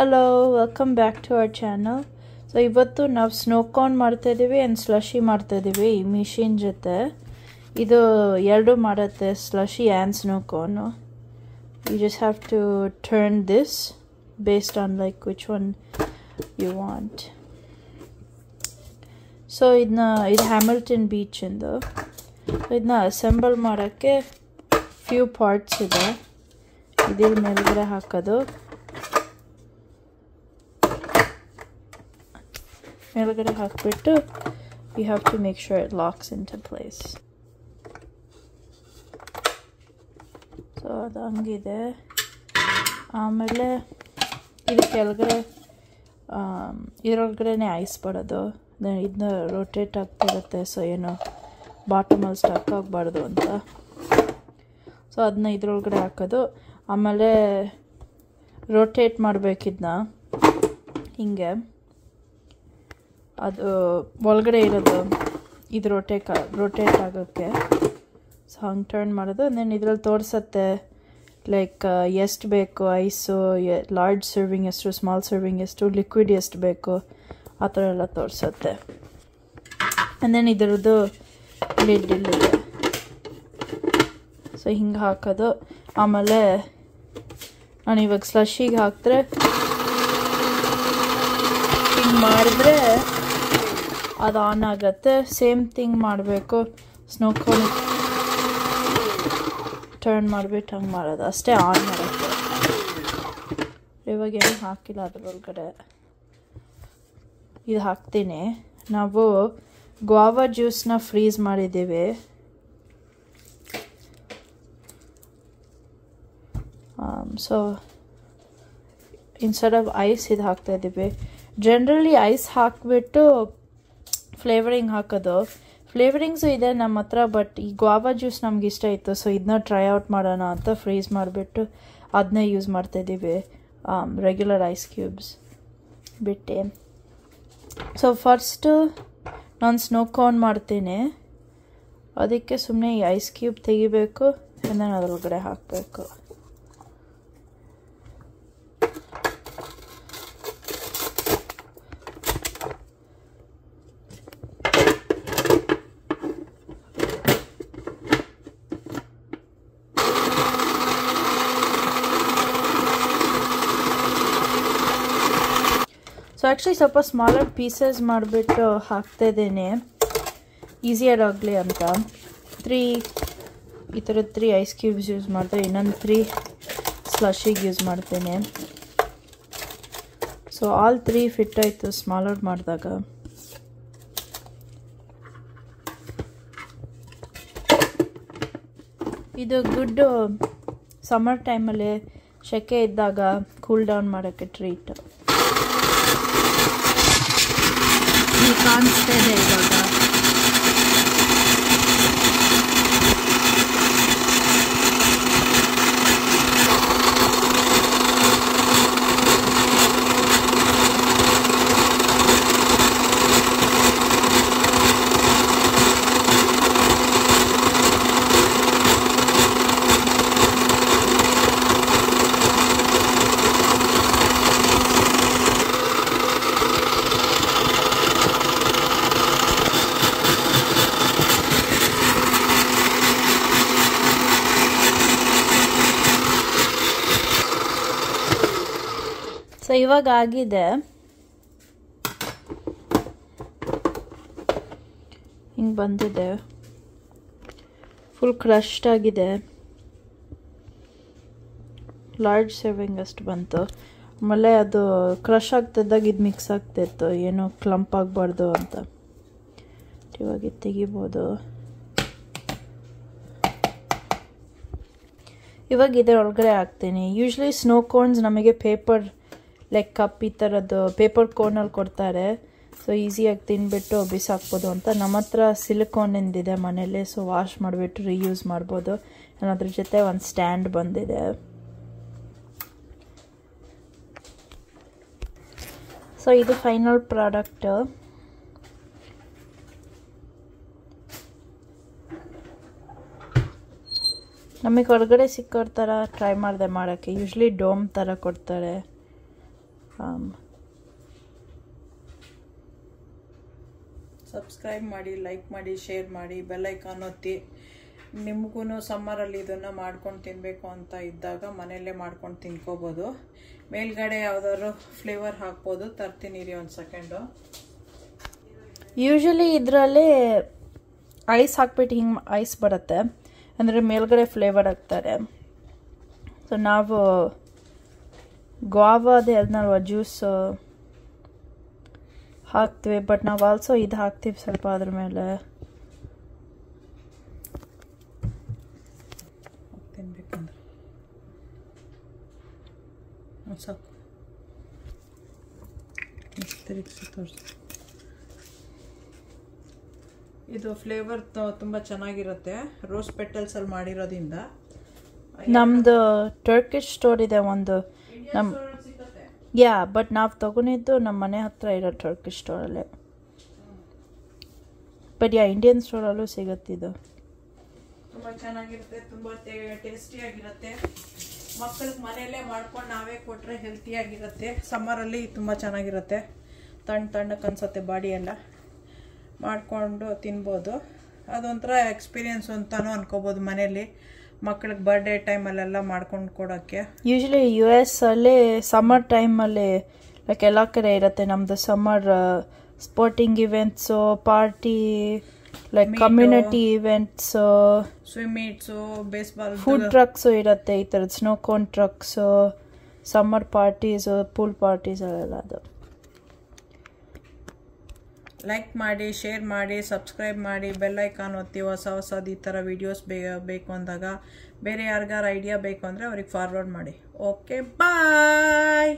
Hello, welcome back to our channel. So ಇವತ್ತು ನಾವು snow corn ಮಾಡ್ತಾ ಇದೀವಿ and slushy ಮಾಡ್ತಾ ಇದೀವಿ ಈ ಮಿಷಿನ್ ಜೊತೆ. ಇದು ಎರಡು ಮಾಡುತ್ತೆ slushy and snow corn. You just have to turn this based on like which one you want. So ಇದು Hamilton Beach ಇಂದು. ಇದನ್ನ assemble ಮಾಡಕ್ಕೆ few parts ಇದೆ. ಇದರ ಮೇಲ್ಗಡೆ ಹಾಕೋದು. ಮೇಲ್ಗಡೆ ಹಾಕ್ಬಿಟ್ಟು you have to make sure it locks into place. So ಅದು ಹಂಗಿದೆ. ಆಮೇಲೆ ಇದು ಕೆಳಗಡೆ ಇದರೊಳಗಡೆನೆ ಐಸ್ ಬರೋದು. ಇದನ್ನ ರೊಟೇಟ್ ಆಗ್ತಿರುತ್ತೆ, ಸೊ ಏನೋ ಬಾಟಮಲ್ಲಿ ಸ್ಟಕ್ ಆಗಬಾರ್ದು ಅಂತ. ಸೊ ಅದನ್ನ ಇದ್ರೊಳಗಡೆ ಹಾಕೋದು. ಆಮೇಲೆ ರೊಟೇಟ್ ಮಾಡಬೇಕಿದ್ನ ಹಿಂಗೆ, ಅದು ಒಳಗಡೆ ಇರೋದು ಇದು ರೊಟೇಟ್ ಆಗೋಕ್ಕೆ. ಸೊ ಹಂಗೆ ಟರ್ನ್ ಮಾಡೋದು. ದೆನ್ ಇದ್ರಲ್ಲಿ ತೋರಿಸತ್ತೆ ಲೈಕ್ ಎಷ್ಟು ಬೇಕು ಐಸು, ಲಾರ್ಜ್ ಸರ್ವಿಂಗ್ ಎಷ್ಟು, ಸ್ಮಾಲ್ ಸರ್ವಿಂಗ್ ಎಷ್ಟು, ಲಿಕ್ವಿಡ್ ಎಷ್ಟು ಬೇಕು, ಆ ಥರ ಎಲ್ಲ ತೋರಿಸತ್ತೆ. ದೆನ್ ಇದರದ್ದು ಲಿಡ್ ಇಲ್ಲಿದೆ. ಸೊ ಹಿಂಗೆ ಹಾಕೋದು. ಆಮೇಲೆ ನಾನು ಇವಾಗ ಸ್ಲಶಿಗೆ ಹಾಕಿದ್ರೆ ಹಿಂಗೆ ಮಾಡಿದ್ರೆ ಅದು ಆನ್ ಆಗುತ್ತೆ. ಸೇಮ್ ಥಿಂಗ್ ಮಾಡಬೇಕು. ಸ್ನೋ ಕಾರ್ನ್ ಟರ್ನ್ ಮಾಡಿಬಿಟ್ಟು ಹಂಗೆ ಮಾಡೋದು ಅಷ್ಟೇ, ಆನ್ ಮಾಡುತ್ತೆ. ಇವಾಗ ಏನು ಹಾಕಿಲ್ಲ ಅದ್ರೊಳಗಡೆ. ಇದು ಹಾಕ್ತೀನಿ. ನಾವು ಗ್ವಾವಾ ಜ್ಯೂಸನ್ನ ಫ್ರೀಸ್ ಮಾಡಿದ್ದೀವಿ. ಸೊ ಇನ್ಸ್ಟೆಡ್ ಆಫ್ ಐಸ್ ಇದು ಹಾಕ್ತಾಯಿದ್ದೀವಿ. ಜನರಲಿ ಐಸ್ ಹಾಕಿಬಿಟ್ಟು ಫ್ಲೇವರಿಂಗ್ ಹಾಕೋದು. ಫ್ಲೇವರಿಂಗ್ಸು ಇದೆ ನಮ್ಮ ಹತ್ರ, ಬಟ್ ಈ ಗ್ವಾವಾ ಜ್ಯೂಸ್ ನಮ್ಗೆ ಇಷ್ಟ ಇತ್ತು, ಸೊ ಇದನ್ನ ಟ್ರೈ ಔಟ್ ಮಾಡೋಣ ಅಂತ ಫ್ರೀಸ್ ಮಾಡಿಬಿಟ್ಟು ಅದನ್ನೇ ಯೂಸ್ ಮಾಡ್ತಾಯಿದ್ದೀವಿ. ರೆಗ್ಯುಲರ್ ಐಸ್ ಕ್ಯೂಬ್ಸ್ ಬಿಟ್ಟು. ಸೊ ಫಸ್ಟು ನಾನು ಸ್ನೋ ಕಾರ್ನ್ ಮಾಡ್ತೀನಿ. ಅದಕ್ಕೆ ಸುಮ್ಮನೆ ಈ ಐಸ್ ಕ್ಯೂಬ್ ತೆಗಿಬೇಕು, ನಾನು ಅದರೊಳಗಡೆ ಹಾಕಬೇಕು. ಸೊ ಆ್ಯಕ್ಚುಲಿ ಸ್ವಲ್ಪ ಸ್ಮಾಲರ್ ಪೀಸಸ್ ಮಾಡಿಬಿಟ್ಟು ಹಾಕ್ತಾಯಿದ್ದೀನಿ, ಈಸಿಯರ್ ಆಗಲಿ ಅಂತ. ಈ ಥರದ 3 ಐಸ್ ಕ್ಯೂಬ್ಸ್ ಯೂಸ್ ಮಾಡ್ತಾರೆ, ಇನ್ನೊಂದು 3 ಸ್ಲಶಿಗೆ ಯೂಸ್ ಮಾಡ್ತೇನೆ. ಸೊ ಆಲ್ 3 ಫಿಟ್ ಆಯಿತು ಸ್ಮಾಲರ್ ಮಾಡಿದಾಗ. ಇದು ಗುಡ್ ಸಮ್ಮರ್ ಟೈಮಲ್ಲಿ ಸೆಕೆ ಇದ್ದಾಗ ಕೂಲ್ ಡೌನ್ ಮಾಡೋಕ್ಕೆ ಟ್ರೀಟ್. ಕಾಣಿಸ್ತಾ ಇದೆ ಇವಾಗ. ಸೊ ಇವಾಗ ಆಗಿದೆ. ಹಿಂಗೆ ಬಂದಿದೆ, ಫುಲ್ ಕ್ರಶ್ಡ್ ಆಗಿದೆ. ಲಾರ್ಜ್ ಸರ್ವಿಂಗ್ ಅಷ್ಟು ಬಂತು. ಆಮೇಲೆ ಅದು ಕ್ರಶ್ ಆಗ್ತಿದ್ದಾಗ ಇದು ಮಿಕ್ಸ್ ಆಗ್ತಿತ್ತು, ಏನೋ ಕ್ಲಂಪ್ ಆಗಬಾರ್ದು ಅಂತ. ಇವಾಗ ಇದು ತೆಗಿಬೋದು. ಇವಾಗ ಇದರೊಳಗಡೆ ಹಾಕ್ತೀನಿ. ಯೂಶ್ವಲಿ ಸ್ನೋ ಕಾರ್ನ್ಸ್ ನಮಗೆ ಪೇಪರ್ ಲೈಕ್ ಕಪ್ ಈ ಥರದ್ದು ಪೇಪರ್ ಕೋನಲ್ಲಿ ಕೊಡ್ತಾರೆ, ಸೊ ಈಸಿಯಾಗಿ ತಿನ್ಬಿಟ್ಟು ಬಿಸಾಕ್ಬೋದು ಅಂತ. ನಮ್ಮ ಹತ್ರ ಸಿಲಿಕಾನಿಂದಿದೆ ಮನೇಲಿ, ಸೊ ವಾಶ್ ಮಾಡಿಬಿಟ್ಟು ರೀಯೂಸ್ ಮಾಡ್ಬೋದು. ಅದ್ರ ಜೊತೆ ಒಂದು ಸ್ಟ್ಯಾಂಡ್ ಬಂದಿದೆ. ಸೊ ಇದು ಫೈನಲ್ ಪ್ರಾಡಕ್ಟ್. ನಮಗೆ ಹೊರಗಡೆ ಸಿಕ್ಕೋರ ಥರ ಟ್ರೈ ಮಾಡಿದೆ ಮಾಡೋಕ್ಕೆ. ಯೂಶ್ವಲಿ ಡೋಮ್ ಥರ ಕೊಡ್ತಾರೆ. ಸಬ್ಸ್ಕ್ರೈಬ್ ಮಾಡಿ, ಲೈಕ್ ಮಾಡಿ, ಶೇರ್ ಮಾಡಿ, ಬೆಲ್ ಐಕಾನ್ ಒತ್ತಿ. ನಿಮಗೂ ಸಮ್ಮರಲ್ಲಿ ಇದನ್ನು ಮಾಡ್ಕೊಂಡು ತಿನ್ನಬೇಕು ಅಂತ ಇದ್ದಾಗ ಮನೆಯಲ್ಲೇ ಮಾಡ್ಕೊಂಡು ತಿನ್ಕೋಬೋದು. ಮೇಲ್ಗಡೆ ಯಾವ್ದಾದ್ರು ಫ್ಲೇವರ್ ಹಾಕ್ಬೋದು. ತರ್ತೀನಿ ರೀ ಒಂದು ಸೆಕೆಂಡು. ಯೂಶಲಿ ಇದರಲ್ಲಿ ಐಸ್ ಹಾಕ್ಬಿಟ್ಟು ಹಿಂಗೆ ಐಸ್ ಬರುತ್ತೆ, ಅಂದರೆ ಮೇಲ್ಗಡೆ ಫ್ಲೇವರ್ ಹಾಕ್ತಾರೆ. ಸೊ ನಾವು ಗಾವಾದ ಹೇಳ್ನಲ್ವ ಜ್ಯೂಸ್ ಹಾಕ್ತೀವಿ, ಬಟ್ ನಾವು ಆಲ್ಸೋ ಇದು ಹಾಕ್ತೀವಿ ಸ್ವಲ್ಪ ಅದ್ರ ಮೇಲೆ. ತಿನ್ಬೇಕಂದ್ರೆ ಸಾಕು. ತಿರುಗಿಸಿ ತೋರಿಸಿ. ಇದು ಫ್ಲೇವರ್ ತುಂಬ ಚೆನ್ನಾಗಿರುತ್ತೆ, ರೋಸ್ ಪೆಟಲ್ಸಲ್ಲಿ ಮಾಡಿರೋದ್ರಿಂದ. ನಮ್ಮದು ಟರ್ಕಿಶ್ ಸ್ಟೋರ್ ಇದೆ ಒಂದು ಬಟ್ ನಾವು ತಗೊಂಡಿದ್ದು ನಮ್ಮ ಮನೆ ಹತ್ರ ಇರೋ ಟರ್ಕಿಶ್ ಸ್ಟೋರಲ್ಲಿ. ಬಟ್ ಇಂಡಿಯನ್ ಸ್ಟೋರಲ್ಲೂ ಸಿಗುತ್ತಿದ್ದು. ತುಂಬ ಚೆನ್ನಾಗಿರುತ್ತೆ, ತುಂಬ ಟೇಸ್ಟಿಯಾಗಿರುತ್ತೆ. ಮಕ್ಕಳಿಗೆ ಮನೆಯಲ್ಲೇ ಮಾಡ್ಕೊಂಡು ನಾವೇ ಕೊಟ್ಟರೆ ಹೆಲ್ತಿಯಾಗಿರುತ್ತೆ. ಸಮ್ಮರಲ್ಲಿ ತುಂಬ ಚೆನ್ನಾಗಿರುತ್ತೆ, ತಣ್ಣಕ್ಕೆ ಅನ್ಸುತ್ತೆ ಬಾಡಿ ಎಲ್ಲ. ಮಾಡಿಕೊಂಡು ತಿನ್ಬೋದು. ಅದೊಂಥರ ಎಕ್ಸ್ಪೀರಿಯನ್ಸ್ ಅಂತಲೂ ಅನ್ಕೋಬೋದು ಮನೇಲಿ ಮಕ್ಕಳಿಗೆ ಬರ್ಡೇ ಟೈಮಲ್ಲೆಲ್ಲ ಮಾಡ್ಕೊಂಡು ಕೊಡೋಕ್ಕೆ. ಯೂಶಲಿ US ಅಲ್ಲಿ ಸಮ್ಮರ್ ಟೈಮಲ್ಲಿ ಲೈಕ್ ಎಲ್ಲ ಕಡೆ ಇರುತ್ತೆ ನಮ್ಮದು summer sporting events, party, like community events, swim meets, baseball, food trucks ಇರುತ್ತೆ. ಈ ಥರದ್ದು snow cone trucks, summer parties, pool parties ಅವೆಲ್ಲ. ಅದು ಲೈಕ್ ಮಾಡಿ, ಶೇರ್ ಮಾಡಿ, ಸಬ್ಸ್ಕ್ರೈಬ್ ಮಾಡಿ, ಬೆಲ್ ಐಕಾನ್ ಒತ್ತಿ. ಹೊಸದು ಈ ಥರ ವೀಡಿಯೋಸ್ ಬೇಕು ಅಂದಾಗ, ಬೇರೆ ಯಾರಿಗಾರು ಐಡಿಯಾ ಬೇಕು ಅಂದರೆ ಅವ್ರಿಗೆ ಫಾರ್ವರ್ಡ್ ಮಾಡಿ. ಓಕೆ, ಬಾಯ್.